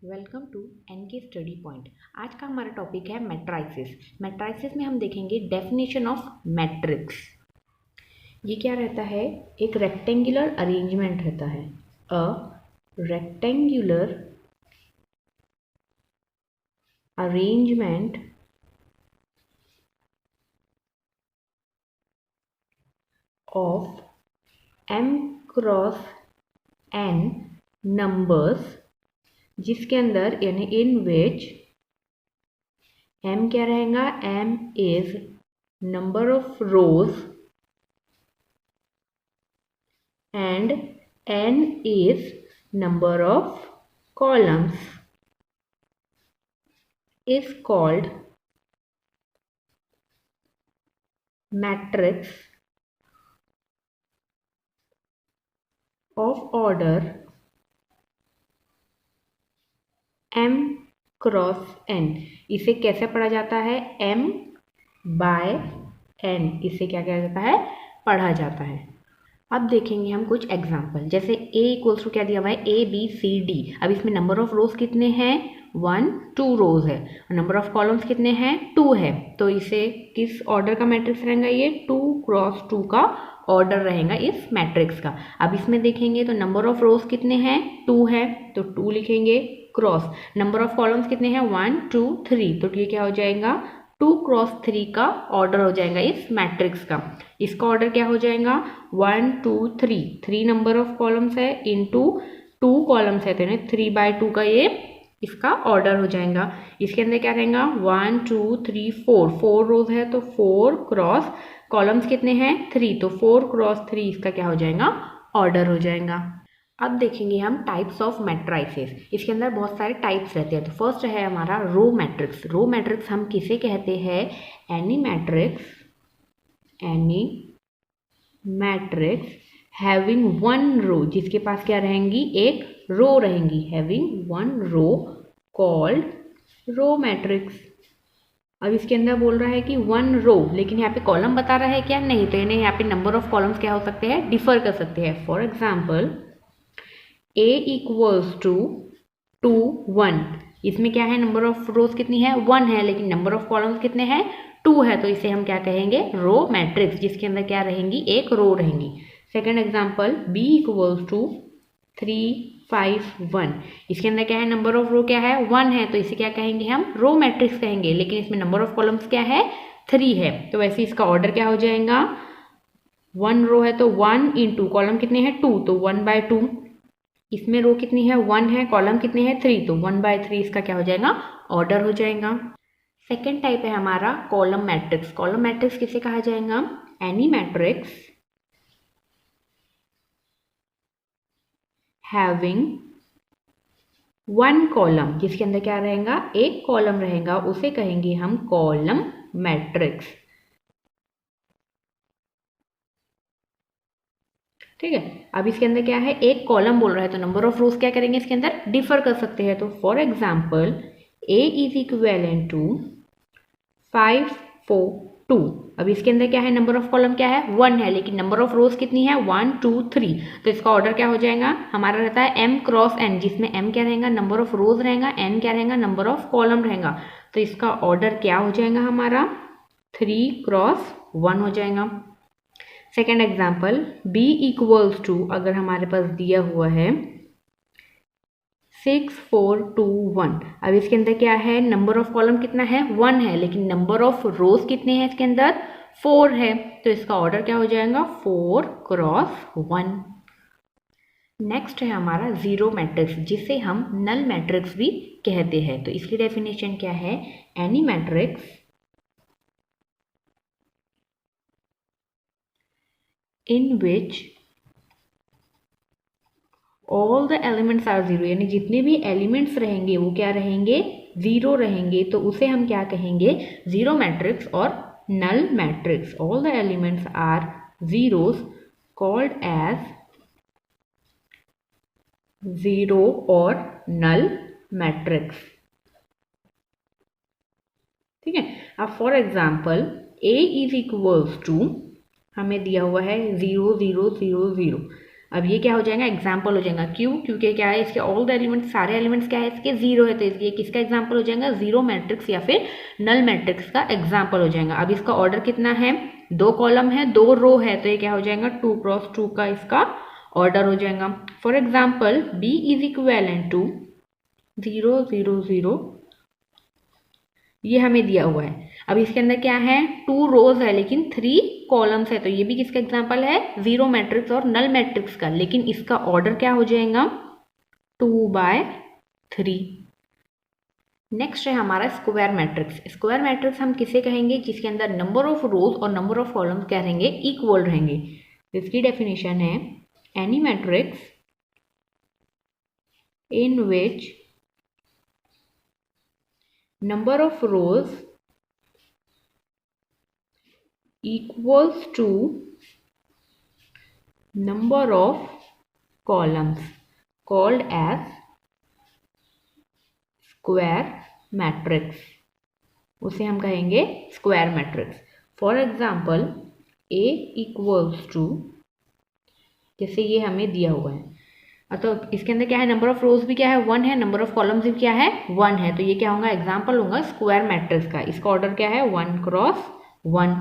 Welcome to NK study point. आज का हमारा टॉपिक है मैट्राइसिस। मैट्राइसिस में हम देखेंगे डेफिनेशन ऑफ मैट्रिक्स। ये क्या रहता है? एक रेक्टेंगुलर अरेंजमेंट रहता है। A rectangular arrangement of m cross n numbers, जिसके अंदर यानी इन विच m क्या रहेगा? m is number of rows and n is number of columns is called matrix of order m cross n। इसे कैसे पढ़ा जाता है? m by n। इसे क्या किया जाता है? पढ़ा जाता है। अब देखेंगे हम कुछ एग्जाम्पल। जैसे a इक्वल्स टू क्या दिया हुआ है? a b c d। अब इसमें नंबर ऑफ रोज कितने हैं? 1 2 रोज है। नंबर ऑफ कॉलम्स कितने हैं? 2 है। तो इसे किस ऑर्डर का मैट्रिक्स रहेगा? ये 2 क्रॉस 2 का ऑर्डर रहेगा इस मैट्रिक्स का। अब इसमें देखेंगे तो नंबर ऑफ रोज कितने हैं? 2 है, तो 2 लिखेंगे क्रॉस। नंबर ऑफ कॉलम्स कितने हैं? 1 2 3। तो ये क्या हो जाएगा? 2 क्रॉस 3 का ऑर्डर हो जाएगा इस मैट्रिक्स का। इसका ऑर्डर क्या हो जाएगा? 1 2 3। 3 नंबर ऑफ कॉलम्स है इंटू 2 कॉलम्स है, तो 3/2 का ये इसका ऑर्डर हो जाएगा। इसके अंदर क्या रहेगा? 1 2 3 4 रोज है, तो 4 क्रॉस कॉलम्स कितने हैं? 3। तो 4 क्रॉस 3 इसका क्या हो जाएगा? ऑर्डर हो जाएगा। अब देखेंगे हम टाइप्स ऑफ मैट्राइसेस। इसके अंदर बहुत सारे टाइप्स रहते हैं। तो फर्स्ट है हमारा रो मैट्रिक्स। रो मैट्रिक्स हम किसे कहते हैं? Any matrix having one row, जिसके पास क्या रहेंगी? एक रो रहेंगी। Having one row called row matrix. अब इसके अंदर बोल रहा है कि वन रो, लेकिन यहाँ पे कॉलम बता रहा है क्या? नहीं। तो यानी यहाँ पे नंबर ऑफ कॉलम्स क्या हो सकते हैं? डिफर कर सकते हैं। For example a equals to 2 1। इसमें क्या है? नंबर ऑफ रोज कितनी है? 1 है, लेकिन नंबर ऑफ कॉलम्स कितने हैं? 2 है। तो इसे हम क्या कहेंगे? रो मैट्रिक्स, जिसके अंदर क्या रहेंगी? एक रो रहेंगी। Second example b equals to 3 5 1। इसके अंदर क्या है? नंबर ऑफ रो क्या है? 1 है, तो इसे क्या कहेंगे? हम रो मैट्रिक्स कहेंगे। लेकिन इसमें नंबर ऑफ कॉलम्स क्या है? 3 है, तो वैसे इसका ऑर्डर क्या हो जाएगा? 1 रो है तो 1 इंटू कॉलम कितने हैं? 2, तो 1/2। इसमें रो कितनी है? 1 है, कॉलम कितने हैं? 3, तो 1/3 इसका क्या हो जाएगा? ऑर्डर हो जाएगा। सेकेंड टाइप है हमारा कॉलम मैट्रिक्स। कॉलम मैट्रिक्स किसे कहा जाएगा? Any matrix having one column, जिसके अंदर क्या रहेगा? एक कॉलम रहेगा, उसे कहेंगे हम कॉलम मैट्रिक्स। ठीक है। अब इसके अंदर क्या है? एक कॉलम बोल रहा है, तो नंबर ऑफ रोज क्या करेंगे? इसके अंदर डिफर कर सकते हैं। तो for example a is equivalent to 5 4 2। अब इसके अंदर क्या है? नंबर ऑफ कॉलम क्या है? 1 है, लेकिन नंबर ऑफ रोज कितनी है? 1 2 3। तो इसका ऑर्डर क्या हो जाएगा? हमारा रहता है m क्रॉस n, जिसमें m क्या रहेगा? नंबर ऑफ रोज रहेगा, n क्या रहेगा? नंबर ऑफ कॉलम रहेगा। तो इसका ऑर्डर क्या हो जाएगा? हमारा 3 क्रॉस 1 हो जाएगा। Second example b equals to, अगर हमारे पास दिया हुआ है 6 4 2 1। अब इसके अंदर क्या है? नंबर ऑफ कॉलम कितना है? 1 है, लेकिन नंबर ऑफ रोज कितने हैं इसके अंदर? 4 है, तो इसका ऑर्डर क्या हो जाएगा? 4 क्रॉस 1। नेक्स्ट है हमारा जीरो मैट्रिक्स, जिसे हम नल मैट्रिक्स भी कहते हैं। तो इसकी डेफिनेशन क्या है? Any matrix in which all the elements are zero, यानी जितने भी एलिमेंट्स रहेंगे वो क्या रहेंगे? जीरो रहेंगे। तो उसे हम क्या कहेंगे? जीरो मैट्रिक्स और null matrix. All the elements are zeros called as zero और नल मैट्रिक्स। ठीक है। अब for example a is equals to, हमें दिया हुआ है 0 0 0 0। अब ये क्या हो जाएगा, एग्जाम्पल हो जाएगा। क्यों? क्योंकि क्या है, इसके ऑल द एलिमेंट्स, सारे एलिमेंट्स क्या है इसके, जीरो है, तो इसलिए किसका एग्जाम्पल हो जाएगा, जीरो मैट्रिक्स या फिर नल मैट्रिक्स का एग्जाम्पल हो जाएगा। अब इसका ऑर्डर कितना है, 2 कॉलम है 2 रो है, तो ये क्या हो जाएगा, 2 क्रॉस 2 का इसका ऑर्डर हो जाएगा। For example B is equivalent to 0 0 0, ये हमें दिया हुआ है। अब इसके अंदर क्या है, 2 रोज है लेकिन 3 कॉलम्स है, तो ये भी किसका एग्जांपल है, जीरो मैट्रिक्स और नल मैट्रिक्स का, लेकिन इसका ऑर्डर क्या हो जाएगा, 2/3। नेक्स्ट है हमारा स्क्वायर मैट्रिक्स। स्क्वायर मैट्रिक्स हम किसे कहेंगे, जिसके अंदर नंबर ऑफ रोज और नंबर ऑफ कॉलम्स क्या रहेंगे, इक्वल रहेंगे। इसकी डेफिनेशन है, any matrix in which number of rows equals to number of columns called as square matrix, उसे हम कहेंगे square matrix. For example A equals to, जैसे ये हमें दिया हुआ है, तो इसके अंदर क्या है, नंबर ऑफ रोज भी क्या है 1 है, नंबर ऑफ कॉलम्स भी क्या है 1 है, तो ये क्या होगा, एग्जाम्पल होगा स्क्वायर मैट्रिक्स का। इसका ऑर्डर क्या है, 1 cross 1।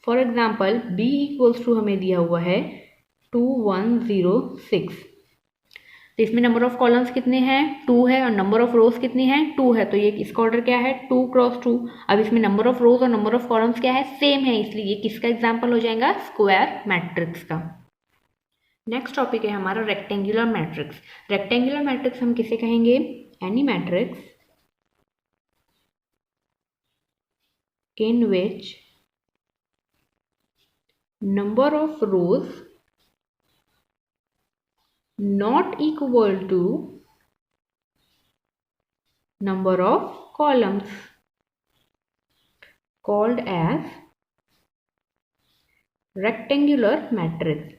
For example B equals to हमें दिया हुआ है 2106, तो इसमें नंबर ऑफ कॉलम्स कितने हैं, 2 है, और नंबर ऑफ रोज कितनी है, 2 है, तो ये इसका ऑर्डर क्या है, 2 क्रॉस 2। अब इसमें नंबर ऑफ रोज और नंबर ऑफ कॉलम्स क्या है, सेम है, इसलिए ये किसका एग्जाम्पल हो जाएगा, स्क्वायर मैट्रिक्स का। नेक्स्ट टॉपिक है हमारा रेक्टेंगुलर मैट्रिक्स। रेक्टेंगुलर मैट्रिक्स हम किसे कहेंगे, any matrix in which number of rows not equal to number of columns called as rectangular matrix.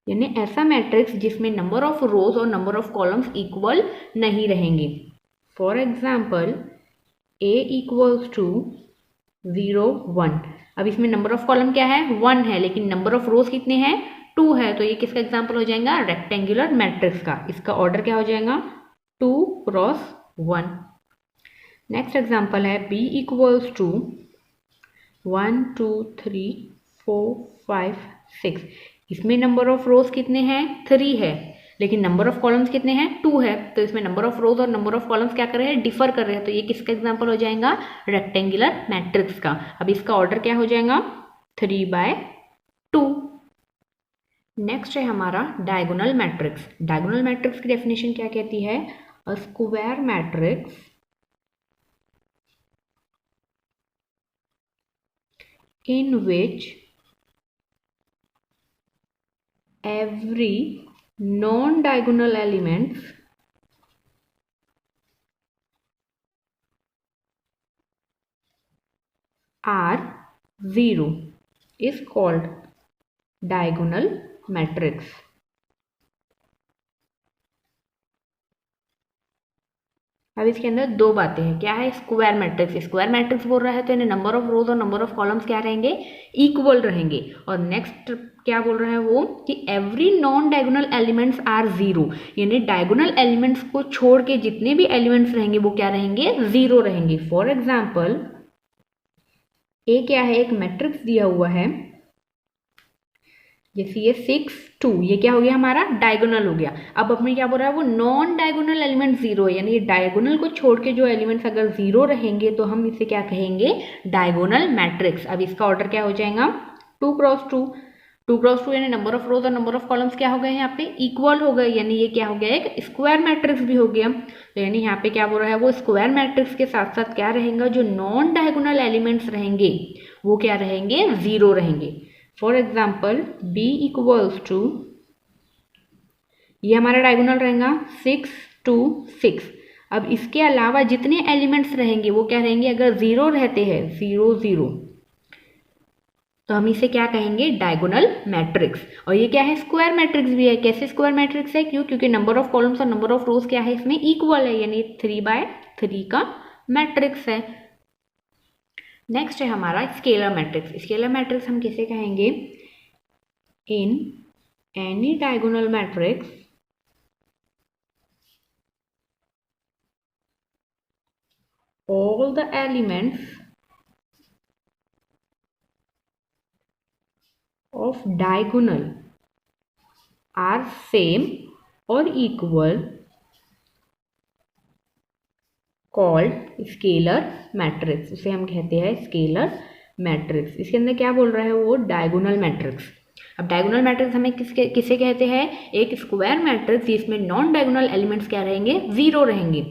यानी ऐसा मैट्रिक्स जिसमें नंबर ऑफ रोज और नंबर ऑफ कॉलम्स इक्वल नहीं रहेंगे। For example A equals to 0 1, अब इसमें नंबर ऑफ कॉलम क्या है 1 है, लेकिन नंबर ऑफ रोज कितने हैं 2 है, तो ये किसका एग्जाम्पल हो जाएगा, रेक्टेंगुलर मैट्रिक्स का। इसका ऑर्डर क्या हो जाएगा, 2 क्रॉस 1। नेक्स्ट एग्जाम्पल है B इक्वल्स टू 1 2 3 4 5 6, इसमें नंबर ऑफ रोज कितने हैं 3 है, लेकिन नंबर ऑफ कॉलम्स कितने हैं 2 है, तो इसमें नंबर ऑफ रोज और नंबर ऑफ कॉलम्स क्या कर रहे हैं, डिफर कर रहे हैं, तो ये किसका एग्जांपल हो जाएगा, रेक्टेंगुलर मैट्रिक्स का। अब इसका ऑर्डर क्या हो जाएगा, 3/2। नेक्स्ट है हमारा डायगोनल मैट्रिक्स। डायगोनल मैट्रिक्स की डेफिनेशन क्या कहती है, a square matrix in which every non-diagonal elements are 0 is called diagonal matrix। अब इसके अंदर 2 बातें हैं, क्या है, स्क्वायर मैट्रिक्स। स्क्वायर मैट्रिक्स बोल रहा है तो इन्हें नंबर ऑफ रोज और नंबर ऑफ कॉलम्स क्या रहेंगे, इक्वल रहेंगे। और नेक्स्ट क्या बोल रहा है वो, कि every non diagonal elements are 0, यानी डायगोनल एलिमेंट्स को छोड़ के जितने भी एलिमेंट्स रहेंगे वो क्या रहेंगे, 0 रहेंगे। फॉर एग्जाम्पल ए क्या है, एक मैट्रिक्स दिया हुआ है, जैसे ये 6 2, ये क्या हो गया हमारा, डायगोनल हो गया। अब अपने क्या बोल रहा है, वो नॉन डायगोनल एलिमेंट 0 है, यानी डायगोनल को छोड़ के जो एलिमेंट्स अगर 0 रहेंगे तो हम इसे क्या कहेंगे, डायगोनल मैट्रिक्स। अब इसका ऑर्डर क्या हो जाएगा, 2 क्रॉस 2। 2 क्रॉस 2 यानी नंबर ऑफ रोज और नंबर ऑफ कॉलम्स क्या हो गए यहाँ पे, इक्वल हो गए, यानी ये क्या हो गया, एक स्क्वायर मैट्रिक्स भी हो गया। तो यानी यहाँ पे क्या बोल रहा है, वो स्क्वायर मैट्रिक्स के साथ साथ क्या रहेगा, जो नॉन डायगोनल एलिमेंट्स रहेंगे वो क्या रहेंगे, 0 रहेंगे। For example B equals to, ये हमारा डायगोनल रहेगा 6 2 6। अब इसके अलावा जितने एलिमेंट्स रहेंगे वो क्या रहेंगे, अगर 0 रहते हैं 0 0, तो हम इसे क्या कहेंगे, डायगोनल मैट्रिक्स। और ये क्या है, स्क्वायर मैट्रिक्स भी है। कैसे स्क्वायर मैट्रिक्स है, क्यों, क्योंकि नंबर ऑफ कॉलम्स और नंबर ऑफ रोज क्या है इसमें, इक्वल है, यानी 3/3 का मैट्रिक्स है। नेक्स्ट है हमारा स्केलर मैट्रिक्स। स्केलर मैट्रिक्स हम किसे कहेंगे? In any diagonal matrix all the elements of diagonal are same or equal called scalar matrix। उसे हम कहते हैं स्केलर मैट्रिक्स। इसके अंदर क्या बोल रहा है वो? Diagonal matrix. अब डायगोनल मैट्रिक्स हमें किसे कहते हैं? एक स्क्वायर मैट्रिक्स जिसमें नॉन डायगोनल एलिमेंट्स क्या रहेंगे? जीरो रहेंगे।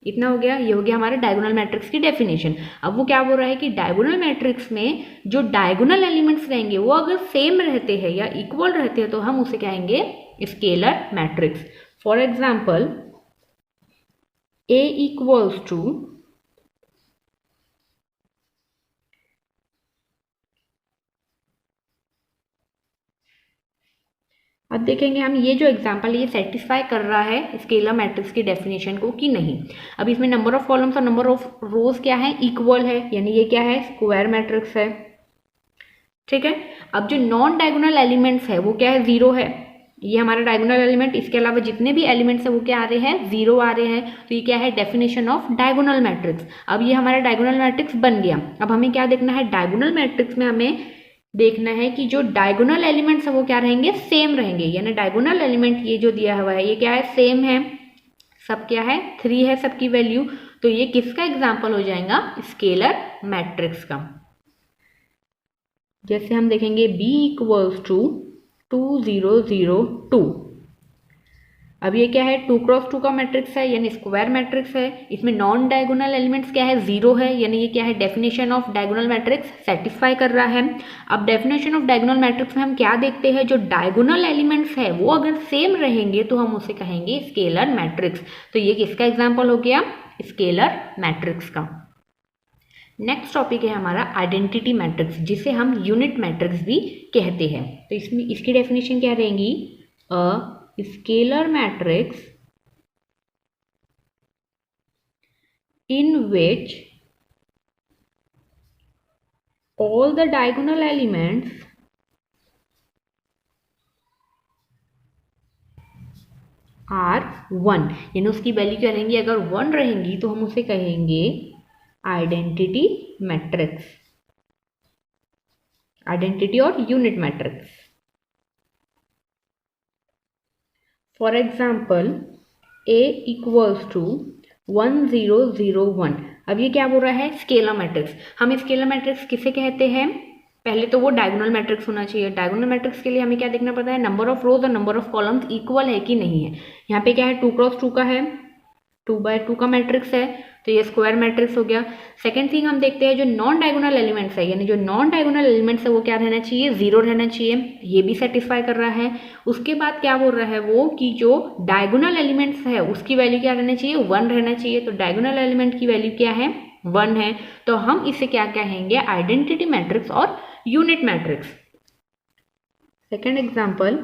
इतना हो गया। ये हो गया हमारा डायगोनल मैट्रिक्स की डेफिनेशन। अब वो क्या बोल रहा है कि डायगोनल मैट्रिक्स में जो डायगोनल एलिमेंट्स रहेंगे वो अगर सेम रहते हैं या इक्वल रहते हैं तो हम उसे कहेंगे scalar matrix. For example A equals to अब देखेंगे हम ये जो एग्जांपल ये सेटिस्फाई कर रहा है स्केलर मैट्रिक्स की डेफिनेशन को कि नहीं। अब इसमें नंबर ऑफ कॉलम्स और नंबर ऑफ रोज क्या है? इक्वल है, यानी ये क्या है? स्क्वायर मैट्रिक्स है। ठीक है। अब जो नॉन डायगोनल एलिमेंट्स है वो क्या है? जीरो है। ये हमारा डायगोनल एलिमेंट, इसके अलावा जितने भी एलिमेंट्स है वो क्या आ रहे हैं? जीरो आ रहे हैं। तो ये क्या है? Definition of diagonal matrix. अब ये हमारा डायगोनल मैट्रिक्स बन गया। अब हमें क्या देखना है? डायगोनल मैट्रिक्स में हमें देखना है कि जो डायगोनल एलिमेंट्स है वो क्या रहेंगे? सेम रहेंगे। यानी डायगोनल एलिमेंट ये जो दिया हुआ है ये क्या है? सेम है। सब क्या है? 3 है सबकी वैल्यू। तो ये किसका एग्जाम्पल हो जाएगा? स्केलर मैट्रिक्स का। जैसे हम देखेंगे B इक्वल्स टू 2 0 0 2। अब ये क्या है? 2 क्रॉस 2 का मैट्रिक्स है, यानी स्क्वायर मैट्रिक्स है। इसमें नॉन डायगोनल एलिमेंट्स क्या है? जीरो है, यानी ये क्या है? Definition of diagonal matrix satisfy कर रहा है। अब डेफिनेशन ऑफ डायगोनल मैट्रिक्स में हम क्या देखते हैं? जो डायगोनल एलिमेंट्स है वो अगर सेम रहेंगे तो हम उसे कहेंगे स्केलर मैट्रिक्स। तो ये किसका एग्जाम्पल हो गया? स्केलर मैट्रिक्स का। नेक्स्ट टॉपिक है हमारा आइडेंटिटी मैट्रिक्स, जिसे हम यूनिट मैट्रिक्स भी कहते हैं। तो इसमें इसकी डेफिनेशन क्या रहेगी? अ scalar matrix in which all the diagonal elements are 1, यानी उसकी वैल्यू क्या रहेंगी? अगर 1 रहेंगी तो हम उसे कहेंगे आइडेंटिटी मैट्रिक्स, आइडेंटिटी और unit matrix. For example A equals to 1 0 0 1। अब ये क्या बोल रहा है? Scalar matrix. हम स्केलर मैट्रिक्स किसे कहते हैं? पहले तो वो डायगोनल मैट्रिक्स होना चाहिए। डायगोनल मैट्रिक्स के लिए हमें क्या देखना पड़ता है? नंबर ऑफ रोज और नंबर ऑफ कॉलम्स इक्वल है कि नहीं है। यहाँ पे क्या है? 2 क्रॉस 2 का है, 2 बाय 2 का मैट्रिक्स है, तो ये स्क्वायर मैट्रिक्स हो गया। सेकंड थिंग हम देखते हैं जो नॉन डायगोनल एलिमेंट्स है, यानी जो नॉन डायगोनल एलिमेंट्स है वो क्या रहना चाहिए? जीरो रहना चाहिए। ये भी सेटिस्फाई कर रहा है। उसके बाद क्या बोल रहा है वो कि जो डायगोनल एलिमेंट्स है उसकी वैल्यू क्या रहना चाहिए? 1 रहना चाहिए। तो डायगोनल एलिमेंट की वैल्यू क्या है? 1 है। तो हम इसे क्या कहेंगे? आइडेंटिटी मैट्रिक्स और यूनिट मैट्रिक्स। Second example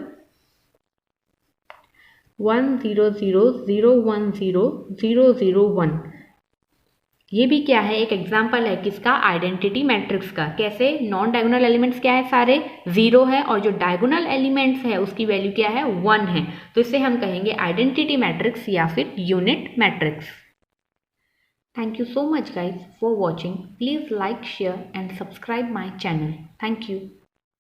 1 0 0 0 1 0 0 0 1। ये भी क्या है? एक एग्जाम्पल है किसका? आइडेंटिटी मैट्रिक्स का। कैसे? नॉन डायगोनल एलिमेंट्स क्या है? सारे जीरो है, और जो डायगोनल एलिमेंट्स है उसकी वैल्यू क्या है? 1 है। तो इसे हम कहेंगे आइडेंटिटी मैट्रिक्स या फिर unit matrix. Thank you so much guys for watching. Please like, share and subscribe my channel. Thank you.